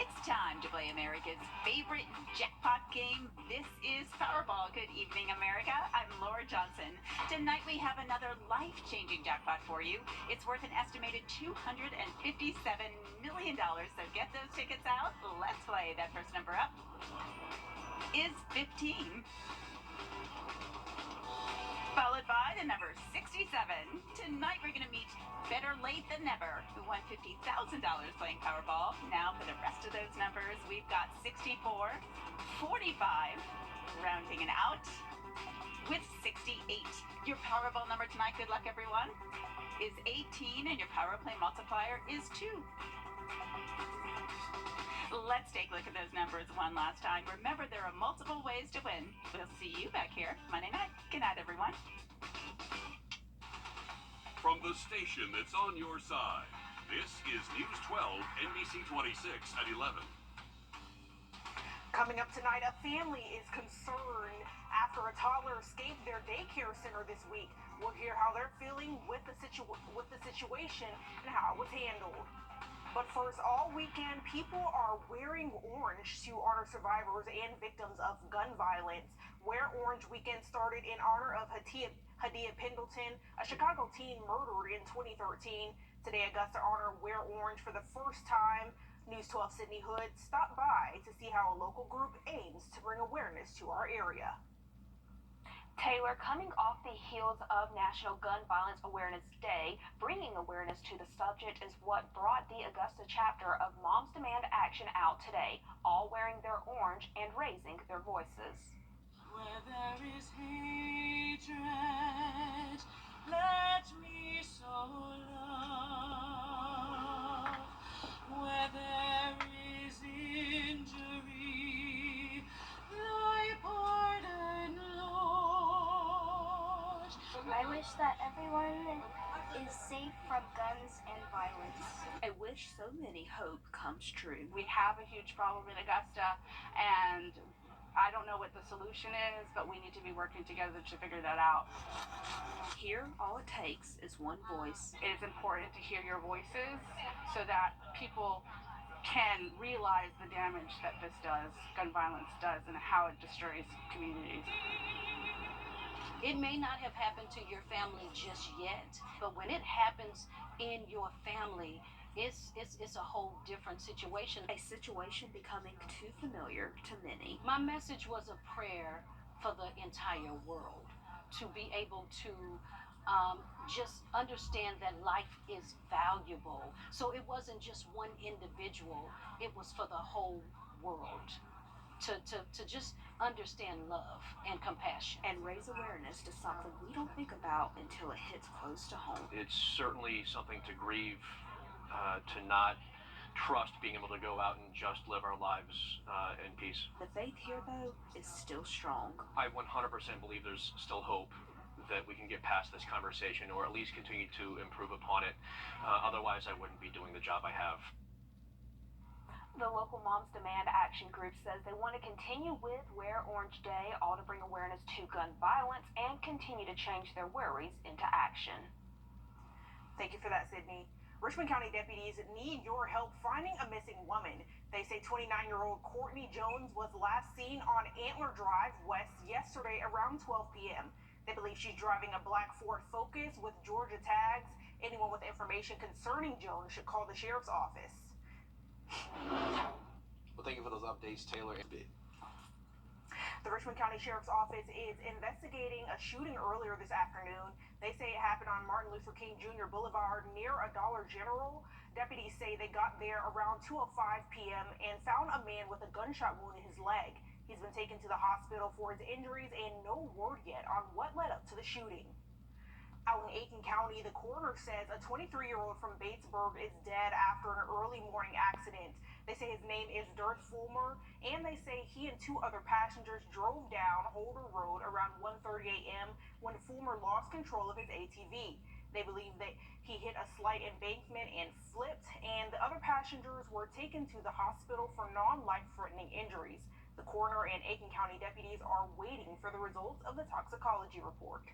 It's time to play America's favorite jackpot game. This is Powerball. Good evening, America. I'm Laura Johnson. Tonight we have another life-changing jackpot for you. It's worth an estimated $257 million. So get those tickets out. Let's play. That first number up is 15. Followed by the number 67. Tonight we're going to meet Better Late Than Never, who won $50,000 playing Powerball. Now for the rest of those numbers, we've got 64, 45, rounding it out with 68. Your Powerball number tonight, good luck everyone, is 18, and your Power Play multiplier is 2. Let's take a look at those numbers one last time. Remember, there are multiple ways to win. We'll see you back here Monday night. Good night, everyone. From the station that's on your side, this is News 12, NBC 26 at 11. Coming up tonight, a family is concerned after a toddler escaped their daycare center this week. We'll hear how they're feeling with the situation and how it was handled. But first, all weekend, people are wearing orange to honor survivors and victims of gun violence. Wear Orange Weekend started in honor of Hadia Pendleton, a Chicago teen murdered in 2013. Today, Augusta honor Wear Orange for the first time. News 12 Sydney Hood stopped by to see how a local group aims to bring awareness to our area. Taylor, coming off the heels of National Gun Violence Awareness Day, bringing awareness to the subject is what brought the Augusta chapter of Moms Demand Action out today, all wearing their orange and raising their voices. Where there is hatred, let me sow love. Where there is injury, thy pardon, Lord. I wish that everyone is safe from guns and violence. I wish so many hope comes true. We have a huge problem in Augusta, and I don't know what the solution is, but we need to be working together to figure that out. Here, all it takes is one voice. It is important to hear your voices so that people can realize the damage that this does, gun violence does, and how it destroys communities. It may not have happened to your family just yet, but when it happens in your family, it's a whole different situation. A situation becoming too familiar to many. My message was a prayer for the entire world to be able to just understand that life is valuable. So it wasn't just one individual, it was for the whole world. To just understand love and compassion. And raise awareness to something we don't think about until it hits close to home. It's certainly something to grieve, to not trust being able to go out and just live our lives in peace. The faith here, though, is still strong. I 100% believe there's still hope that we can get past this conversation, or at least continue to improve upon it. Otherwise, I wouldn't be doing the job I have. The local Moms Demand Action group says they want to continue with Wear Orange Day, all to bring awareness to gun violence and continue to change their worries into action. Thank you for that, Sydney. Richmond County deputies need your help finding a missing woman. They say 29-year-old Courtney Jones was last seen on Antler Drive West yesterday around 12 p.m. They believe she's driving a black Ford Focus with Georgia tags. Anyone with information concerning Jones should call the sheriff's office. Well, thank you for those updates, Taylor. The Richmond County Sheriff's Office is investigating a shooting earlier this afternoon. They say it happened on Martin Luther King Jr. Boulevard near a Dollar General. Deputies say they got there around 2:05 p.m. and found a man with a gunshot wound in his leg. He's been taken to the hospital for his injuries, and no word yet on what led up to the shooting. Out in Aiken County, the coroner says a 23-year-old from Batesburg is dead after an early morning accident. They say his name is Dirk Fulmer, and they say he and two other passengers drove down Holder Road around 1:30 a.m. when Fulmer lost control of his ATV. They believe that he hit a slight embankment and flipped, and the other passengers were taken to the hospital for non-life-threatening injuries. The coroner and Aiken County deputies are waiting for the results of the toxicology report.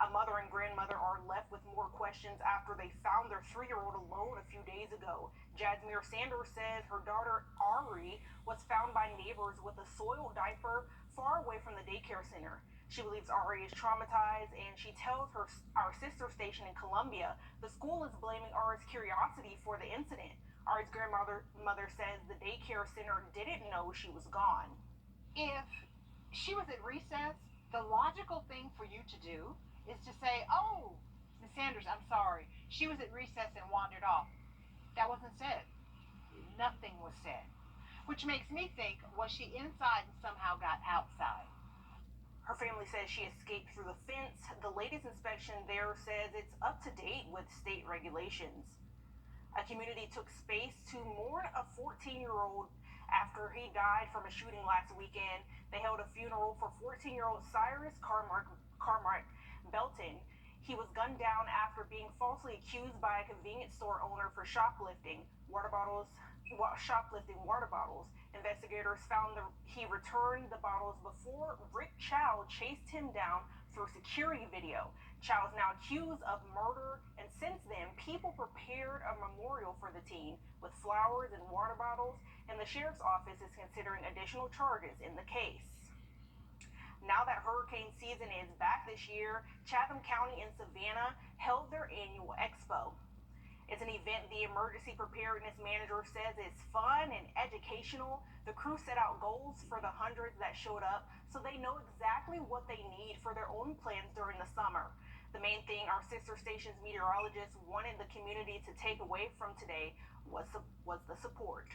A mother and grandmother are left with more questions after they found their 3-year-old alone a few days ago. Jasmine Sanders says her daughter Ari was found by neighbors with a soiled diaper far away from the daycare center. She believes Ari is traumatized, and she tells our sister station in Columbia the school is blaming Ari's curiosity for the incident. Ari's grandmother says the daycare center didn't know she was gone. If she was at recess, the logical thing for you to do is to say, "Oh, Ms. Sanders, I'm sorry. She was at recess and wandered off." That wasn't said. Nothing was said. Which makes me think, was she inside and somehow got outside? Her family says she escaped through the fence. The latest inspection there says it's up to date with state regulations. A community took space to mourn a 14-year-old after he died from a shooting last weekend. They held a funeral for 14-year-old Cyrus Carmack Belton. He was gunned down after being falsely accused by a convenience store owner for shoplifting water bottles. Investigators found he returned the bottles before Rick Chow chased him down through security video. Chow is now accused of murder, and since then, people prepared a memorial for the teen with flowers and water bottles, and the sheriff's office is considering additional charges in the case. Now that hurricane season is back this year, Chatham County and Savannah held their annual expo. It's an event the emergency preparedness manager says is fun and educational. The crew set out goals for the hundreds that showed up so they know exactly what they need for their own plans during the summer. The main thing our sister station's meteorologists wanted the community to take away from today was the support.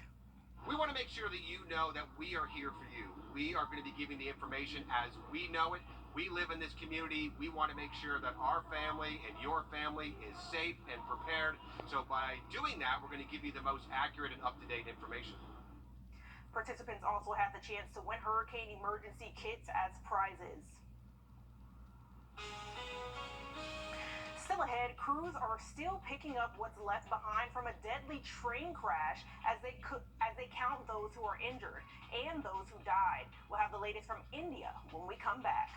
We want to make sure that you know that we are here for you. We are going to be giving the information as we know it. We live in this community. We want to make sure that our family and your family is safe and prepared. So by doing that, we're going to give you the most accurate and up-to-date information. Participants also have the chance to win hurricane emergency kits as prizes. Still ahead, crews are still picking up what's left behind from a deadly train crash as they count those who are injured and those who died. We'll have the latest from India when we come back.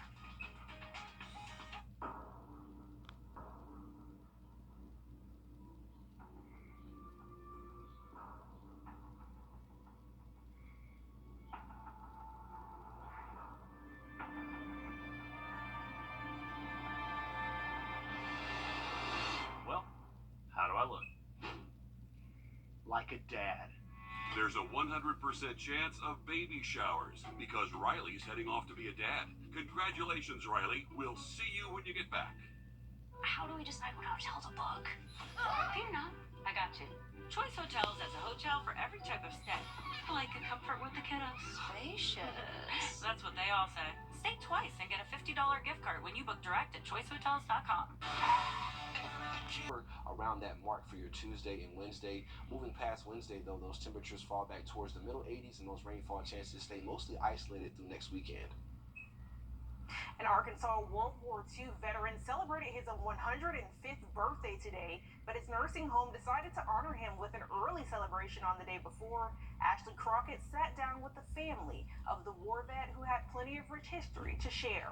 Like a dad. There's a 100% chance of baby showers because Riley's heading off to be a dad. Congratulations, Riley. We'll see you when you get back. How do we decide what hotel to book? Fear not, I got you. Choice Hotels has a hotel for every type of stay. Like a comfort with the kiddos. Spacious. That's what they all say. Stay twice and get a $50 gift card when you book direct at choicehotels.com. Around that mark for your Tuesday and Wednesday. Moving past Wednesday, though, those temperatures fall back towards the middle 80s, and those rainfall chances stay mostly isolated through next weekend. An Arkansas World War II veteran celebrated his 105th birthday today, but his nursing home decided to honor him with an early celebration on the day before. Ashley Crockett sat down with the family of the war vet who had plenty of rich history to share.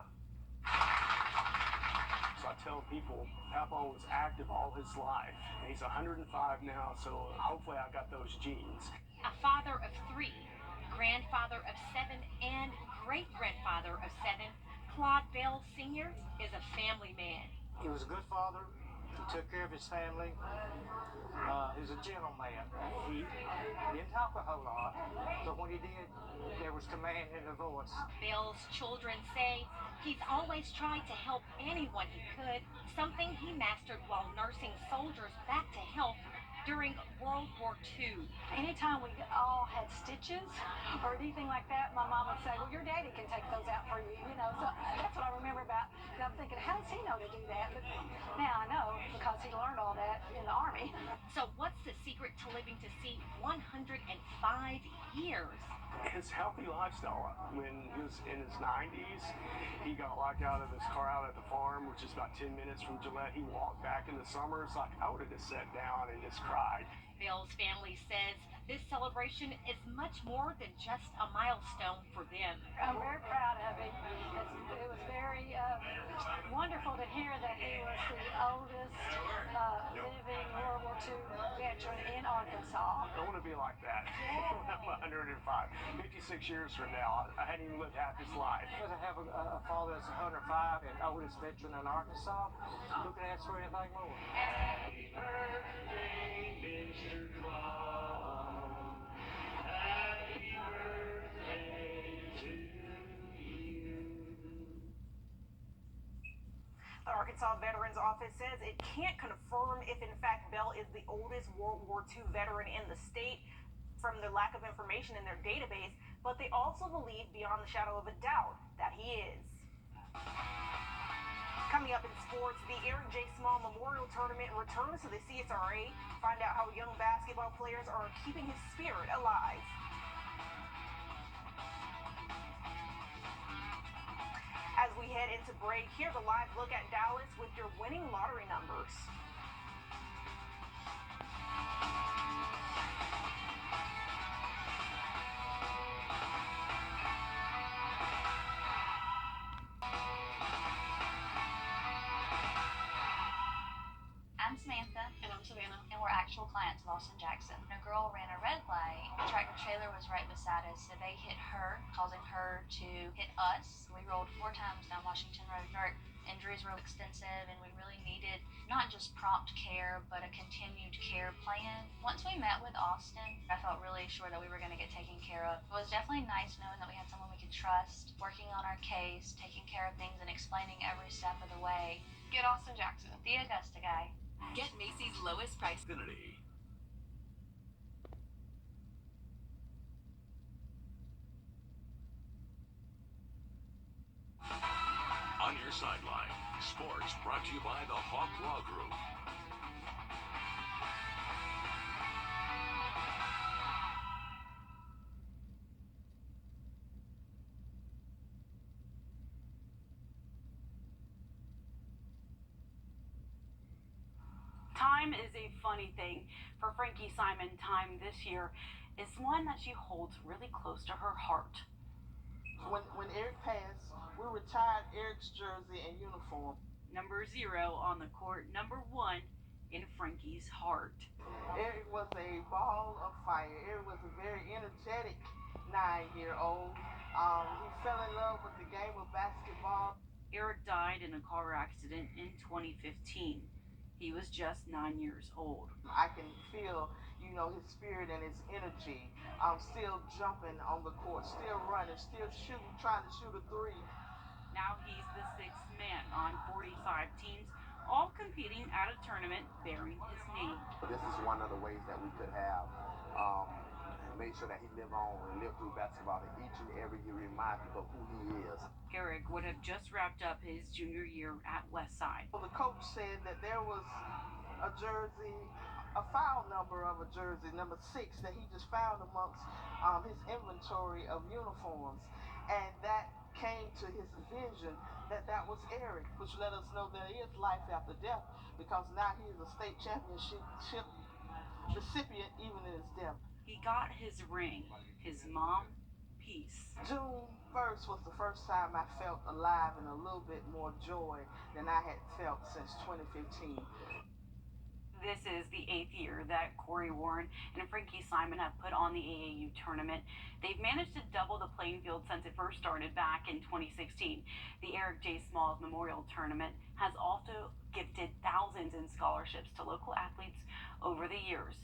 So I tell people, Papa was active all his life. And he's 105 now, so hopefully I got those genes. A father of 3, grandfather of 7, and great-grandfather of 7, Claude Bell Sr. is a family man. He was a good father. He took care of his family. He was a gentleman. He didn't talk a whole lot, but when he did, there was command in the voice. Bell's children say he's always tried to help anyone he could, something he mastered while nursing soldiers back to health during World War II. Anytime we all had stitches or anything like that, my mom would say, well, your daddy can take those out for you, so that's what I remember about. And I'm thinking, how does he know to do that? But now I know because he learned all that in the Army. So what's the secret to living to see 105 years? His healthy lifestyle. When he was in his 90s, he got locked out of his car out at the farm, which is about 10 minutes from Gillette. He walked back in the summer. It's like I would have just sat down and just cried. Bell's family says this celebration is much more than just a milestone for them. I'm very proud of him. It was very wonderful to hear that he was the oldest living World War II veteran in Arkansas. I want to be like that when I'm 105. 56 years from now, I hadn't even lived half his life. Because I have a father that's 105 and oldest veteran in Arkansas, who can ask for anything more? Happy birthday, Mr. Claus. Happy birthday to you. The Arkansas Veterans Office says it can't confirm if, in fact, Bell is the oldest World War II veteran in the state from the lack of information in their database, but they also believe beyond the shadow of a doubt that he is. Coming up in sports, the Eric J. Small Memorial Tournament returns to the CSRA. Find out how young basketball players are keeping his spirit alive. As we head into break, here's a live look at Dallas with your winning lottery numbers. I'm Samantha. And I'm Savannah. And we're actual clients of Austin Jackson. A girl ran a red light. The tractor trailer was right beside us, so they hit her, causing her to hit us. We rolled 4 times down Washington Road. Our injuries were extensive, and we really needed not just prompt care, but a continued care plan. Once we met with Austin, I felt really sure that we were going to get taken care of. It was definitely nice knowing that we had someone we could trust, working on our case, taking care of things, and explaining every step of the way. Get Austin Jackson. The Augusta guy. Get Macy's lowest price. Infinity. On your sideline, sports brought to you by the Hawk Law Group. Time is a funny thing. For Frankie Simon, time this year is one that she holds really close to her heart. When Eric passed, we retired Eric's jersey and uniform. Number 0 on the court, number 1 in Frankie's heart. Eric was a ball of fire. Eric was a very energetic 9-year-old. He fell in love with the game of basketball. Eric died in a car accident in 2015. He was just 9 years old. I can feel, his spirit and his energy. Still jumping on the court, still running, still shooting, trying to shoot a 3. Now he's the 6th man on 45 teams, all competing at a tournament bearing his name. This is one of the ways that we could have made sure that he lived on and lived through basketball, and each and every year remind people who he is. Eric would have just wrapped up his junior year at Westside. Well, the coach said that there was a jersey, a foul number of a jersey, number 6, that he just found amongst his inventory of uniforms, and that came to his vision that was Eric, which let us know there is life after death, because now he is a state championship recipient even in his death. He got his ring, his mom, peace. June 1st was the first time I felt alive and a little bit more joy than I had felt since 2015. This is the 8th year that Corey Warren and Frankie Simon have put on the AAU tournament. They've managed to double the playing field since it first started back in 2016. The Eric J. Smalls Memorial Tournament has also gifted thousands in scholarships to local athletes over the years.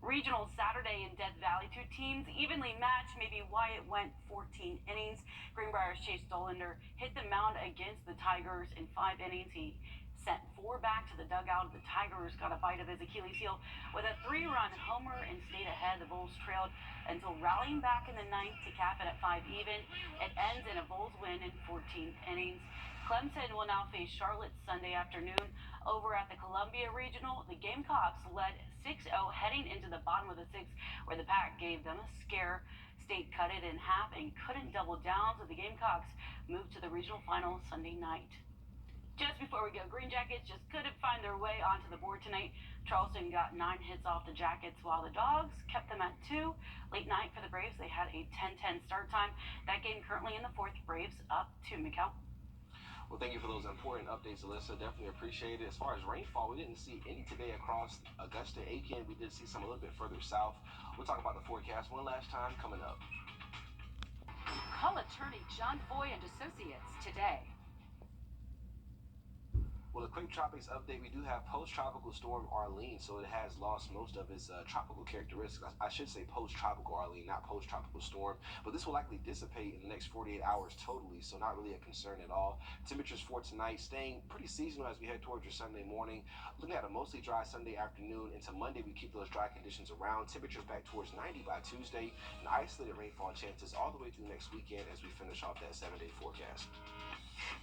Regional Saturday in Death Valley, 2 teams evenly matched, maybe why it went 14 innings. Greenbrier's Chase Dolander hit the mound against the Tigers in 5 innings. He sent 4 back to the dugout. The Tigers got a bite of his Achilles heel with a 3-run homer and stayed ahead. The Bulls trailed until rallying back in the 9th to cap it at 5 even. It ends in a Bulls win in 14 innings. Clemson will now face Charlotte Sunday afternoon over at the Columbia Regional. The Gamecocks led 6-0 heading into the bottom of the 6th, where the Pack gave them a scare. State cut it in half and couldn't double down, so the Gamecocks moved to the regional final Sunday night. Just before we go, Green Jackets just couldn't find their way onto the board tonight. Charleston got 9 hits off the Jackets, while the Dogs kept them at 2. Late night for the Braves, they had a 10-10 start time. That game currently in the 4th, Braves up 2, Mikkel. Well, thank you for those important updates, Alyssa. Definitely appreciate it. As far as rainfall, we didn't see any today across Augusta, Aiken. We did see some a little bit further south. We'll talk about the forecast one last time coming up. Call attorney John Foy and Associates today. Well, a quick tropics update. We do have post-tropical storm Arlene, so it has lost most of its tropical characteristics. I should say post-tropical Arlene, not post-tropical storm. But this will likely dissipate in the next 48 hours totally, so not really a concern at all. Temperatures for tonight staying pretty seasonal as we head towards your Sunday morning. Looking at a mostly dry Sunday afternoon. Into Monday, we keep those dry conditions around. Temperatures back towards 90 by Tuesday, and isolated rainfall chances all the way through next weekend as we finish off that 7-day forecast.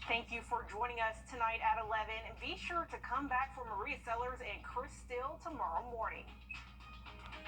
Thank you for joining us tonight at 11. Be sure to come back for Maria Sellers and Chris Still tomorrow morning.